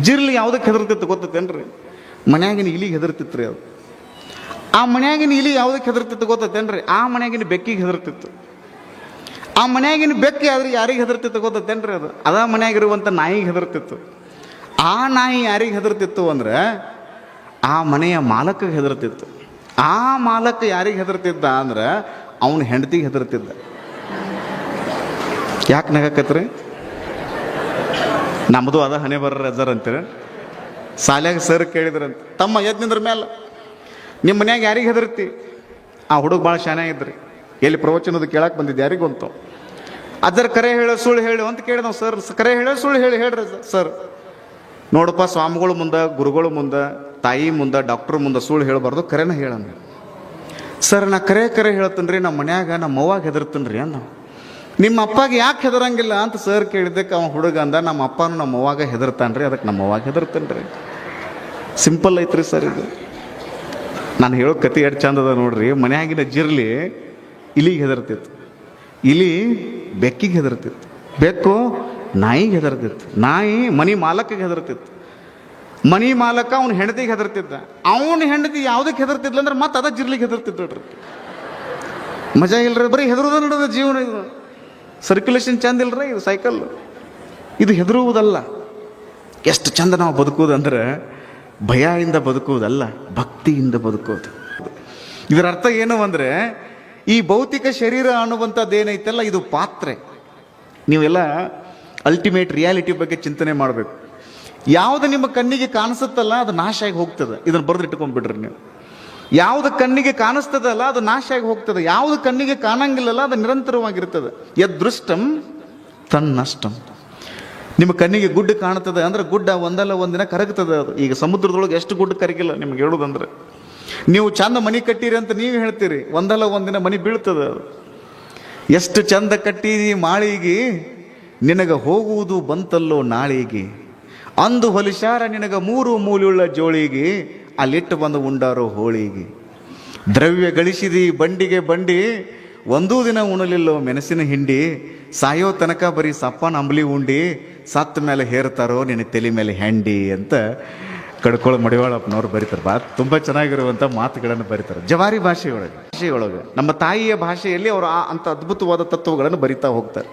ಜಿರ್ಲಿ ಯಾವುದಕ್ಕೆ ಹೆದರ್ತಿತ್ತು ಗೊತ್ತೇನ್ರಿ? ಮನ್ಯಾಗಿನ ಇಲಿಗೆ ಹೆದರ್ತಿತ್ತು ರೀ ಅದು. ಆ ಮನ್ಯಾಗಿನ ಇಲಿ ಯಾವುದಕ್ಕೆ ಹೆದರ್ತಿತ್ತು ಗೊತ್ತೇನ್ರಿ? ಆ ಮನ್ಯಾಗಿನ ಬೆಕ್ಕಿಗೆ ಹೆದರ್ತಿತ್ತು. ಆ ಮನ್ಯಾಗಿನ ಬೆಕ್ಕಿ ಆದ್ರೆ ಯಾರಿಗೆ ಹೆದರ್ತಿತ್ತು ಗೊತ್ತೇನ್ರಿ? ಅದು ಅದ ಮನ್ಯಾಗಿರುವಂಥ ನಾಯಿಗೆ ಹೆದರ್ತಿತ್ತು. ಆ ನಾಯಿ ಯಾರಿಗೆ ಹೆದರ್ತಿತ್ತು ಅಂದ್ರೆ ಆ ಮನೆಯ ಮಾಲಕಗೆ ಹೆದರ್ತಿತ್ತು. ಆ ಮಾಲಕ ಯಾರಿಗೆ ಹೆದರ್ತಿದ್ದ ಅಂದ್ರೆ ಅವನ ಹೆಂಡತಿಗೆ ಹೆದರ್ತಿದ್ದ. ಯಾಕೆ ನಗಕತ್ರಿ? ನಮ್ಮದು ಅದ ಹಣೆ ಬರ್ರ ರಜರ್ ಅಂತೀರ. ಸಾಲ್ಯಾಗ ಸರ್ ಕೇಳಿದ್ರಂತ, ತಮ್ಮ ಎದ್ ನಿಂದ್ರ ಮೇಲೆ ನಿಮ್ಮ ಮನ್ಯಾಗ ಯಾರಿಗೆ ಹೆದರ್ತಿ? ಆ ಹುಡುಗ ಭಾಳ ಶಾನೆ ಇದ್ರಿ. ಎಲ್ಲಿ ಪ್ರವಚನದ ಕೇಳಕ್ಕೆ ಬಂದಿದ್ದು ಯಾರಿಗೆ ಗೊತ್ತು? ಅದರ ಕರೆ ಹೇಳೋ ಸುಳ್ಳು ಹೇಳು ಅಂತ ಕೇಳಿದವು ಸರ್. ಕರೆ ಹೇಳೋ ಸುಳ್ಳು ಹೇಳ್ರಿ ಸರ್. ನೋಡಪ್ಪ, ಸ್ವಾಮಿಗಳು ಮುಂದೆ, ಗುರುಗಳು ಮುಂದೆ, ತಾಯಿ ಮುಂದೆ, ಡಾಕ್ಟ್ರ್ ಮುಂದೆ ಸುಳ್ಳು ಹೇಳಬಾರ್ದು, ಕರೆನ ಹೇಳಣ. ಸರ್, ನಾ ಕರೆ ಹೇಳ್ತೀನಿ ರೀ, ನಮ್ಮ ಮನ್ಯಾಗ ನಮ್ಮ ಅವ್ವಾಗ ಹೆದರ್ತೀನಿ ರೀ ಅಂದ. ನಿಮ್ಮ ಅಪ್ಪಗೆ ಯಾಕೆ ಹೆದರಂಗಿಲ್ಲ ಅಂತ ಸರ್ ಕೇಳಿದ್ದಕ್ಕೆ ಅವ ಹುಡುಗ ಅಂದ, ನಮ್ಮ ಅಪ್ಪನೂ ನಮ್ಮ ಅವ್ವಾಗ ಹೆದರ್ತಾನೆ ರೀ, ಅದಕ್ಕೆ ನಮ್ಮ ಅವ್ವಾಗ ಹೆದರ್ತಾನೆ ರೀ. ಸಿಂಪಲ್ ಐತ್ರಿ ಸರ್ ಇದು. ನಾನು ಹೇಳೋ ಕತೆ ಎಷ್ಟು ಚಂದ ಅದ ನೋಡ್ರಿ. ಮನ್ಯಾಗಿನ ಜಿರ್ಲಿ ಇಲಿಗೆ ಹೆದರ್ತಿತ್ತು, ಇಲಿ ಬೆಕ್ಕಿಗೆ ಹೆದರ್ತಿತ್ತು, ಬೆಕ್ಕು ನಾಯಿಗೆ ಹೆದರ್ತಿತ್ತು, ನಾಯಿ ಮನಿ ಮಾಲಕಿಗೆ ಹೆದರ್ತಿತ್ತು, ಮನಿ ಮಾಲಕ ಅವ್ನ ಹೆಂಡತಿಗೆ ಹೆದರ್ತಿದ್ದ. ಅವನ ಹೆಂಡತಿ ಯಾವುದಕ್ಕೆ ಹೆದರ್ತಿದ್ಲ ಅಂದ್ರೆ ಮತ್ತೆ ಅದ ಜಿರ್ಲಿಗೆ ಹೆದರ್ತಿತ್ತು ನೋಡ್ರಿ. ಮಜಾ ಇಲ್ರಿ, ಬರೀ ಹೆದರುದ ನೋಡೋದ ಜೀವನ. ಇದು ಸರ್ಕ್ಯುಲೇಷನ್ ಚಂದ ಇಲ್ರಿ, ಇದು ಸೈಕಲ್. ಇದು ಹೆದರುವುದಲ್ಲ. ಎಷ್ಟು ಚಂದ ನಾವು ಬದುಕುವುದಂದ್ರೆ ಭಯದಿಂದ ಬದುಕುವುದಲ್ಲ, ಭಕ್ತಿಯಿಂದ ಬದುಕುವುದು. ಇದರ ಅರ್ಥ ಏನು ಅಂದರೆ ಈ ಭೌತಿಕ ಶರೀರ ಅನ್ನುವಂಥದ್ದು ಏನೈತಲ್ಲ, ಇದು ಪಾತ್ರೆ. ನೀವೆಲ್ಲ ಅಲ್ಟಿಮೇಟ್ ರಿಯಾಲಿಟಿ ಬಗ್ಗೆ ಚಿಂತನೆ ಮಾಡಬೇಕು. ಯಾವುದು ನಿಮ್ಮ ಕಣ್ಣಿಗೆ ಕಾಣಿಸುತ್ತಲ್ಲ ಅದು ನಾಶ ಆಗಿ ಹೋಗ್ತದೆ. ಇದನ್ನು ಬರೆದು ಇಟ್ಕೊಂಡ್ಬಿಡ್ರಿ ನೀವು. ಯಾವುದು ಕಣ್ಣಿಗೆ ಕಾಣಿಸ್ತದಲ್ಲ ಅದು ನಾಶ ಆಗಿ ಹೋಗ್ತದೆ. ಯಾವುದು ಕಣ್ಣಿಗೆ ಕಾಣಂಗಿಲ್ಲಲ್ಲ ಅದು ನಿರಂತರವಾಗಿರ್ತದೆ. ಯದೃಷ್ಟಂ ತನ್ನಷ್ಟಂ. ನಿಮ್ಮ ಕಣ್ಣಿಗೆ ಗುಡ್ಡ ಕಾಣ್ತದೆ ಅಂದ್ರೆ ಗುಡ್ಡ ಒಂದಲ್ಲ ಒಂದಿನ ಕರಗ್ತದೆ. ಅದು ಈಗ ಸಮುದ್ರದೊಳಗೆ ಎಷ್ಟು ಗುಡ್ಡ ಕರಗಿಲ್ಲ ನಿಮ್ಗೆ ಹೇಳೋದಂದ್ರೆ. ನೀವು ಚಂದ ಮನೆ ಕಟ್ಟಿರಿ ಅಂತ ನೀವು ಹೇಳ್ತೀರಿ, ಒಂದಲ್ಲ ಒಂದಿನ ಮನೆ ಬೀಳ್ತದೆ. ಅದು ಎಷ್ಟು ಚಂದ ಕಟ್ಟಿದಿ ಮಾಳಿಗೆ, ನಿನಗೆ ಹೋಗುವುದು ಬಂತಲ್ಲೋ ನಾಳಿಗೆ. ಅಂದು ಹೊಲಿಶಾರ ನಿನಗ 3 ಮೂಲೆಯುಳ್ಳ ಜೋಳಿಗೆ, ಅಲ್ಲಿಟ್ಟು ಬಂದು ಉಂಡಾರೋ ಹೋಳಿಗೆ. ದ್ರವ್ಯ ಗಳಿಸಿದಿ ಬಂಡಿಗೆ ಬಂಡಿ, ಒಂದೂ ದಿನ ಉಣಲಿಲ್ಲೋ ಮೆಣಸಿನ ಹಿಂಡಿ. ಸಾಯೋ ತನಕ ಬರೀ ಸಪ್ಪನ ಅಂಬ್ಲಿ ಉಂಡಿ, ಸತ್ತ ಮೇಲೆ ಹೇರ್ತಾರೋ ನಿನ್ನ ತಲೆ ಮೇಲೆ ಹೆಂಡಿ ಅಂತ ಕಡ್ಕೊಳ್ಳೋ ಮಡಿವಾಳಪ್ಪನವ್ರು ಬರೀತಾರೆ. ತುಂಬ ಚೆನ್ನಾಗಿರುವಂಥ ಮಾತುಗಳನ್ನು ಬರೀತಾರೆ ಜವಾರಿ ಭಾಷೆಯೊಳಗೆ. ನಮ್ಮ ತಾಯಿಯ ಭಾಷೆಯಲ್ಲಿ ಅವರು ಅಂಥ ಅದ್ಭುತವಾದ ತತ್ವಗಳನ್ನು ಬರಿತಾ ಹೋಗ್ತಾರೆ.